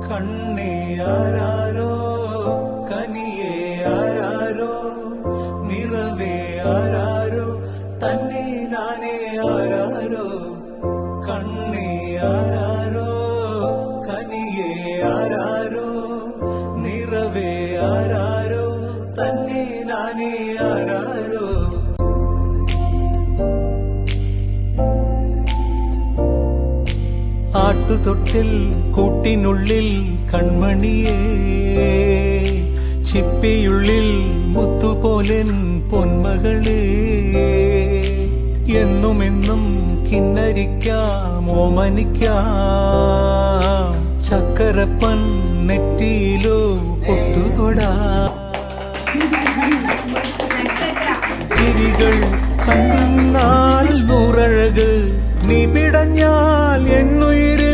കണ്ണേ ആരാരോ കനിയേ ആരാരോ നിറവേ ആരാരോ തന്നെ നാനേ ആരാരോ കണ്ണേ ആരാരോ കനിയേ ആരാരോ നിറവേ ആരാരോ തന്നെ നാനേ ആരാരോ ആട്ടുതൊട്ടിൽ കൂട്ടിനുള്ളിൽ കൺമണിയേ ചിപ്പിയുള്ളിൽ മുത്തുപോലെൻ പൊന്മകളേ എന്നുമെന്നും കിന്നരിക്കാം ഓമനിക്കാം ചക്കരപ്പൻ നെറ്റിയിലോ പൊട്ടുതൊടാ തിരികൾ കണ്ടു നിന്നാൽ നൂറഴക് നീ പിടഞ്ഞാൽ എന്നുയിര്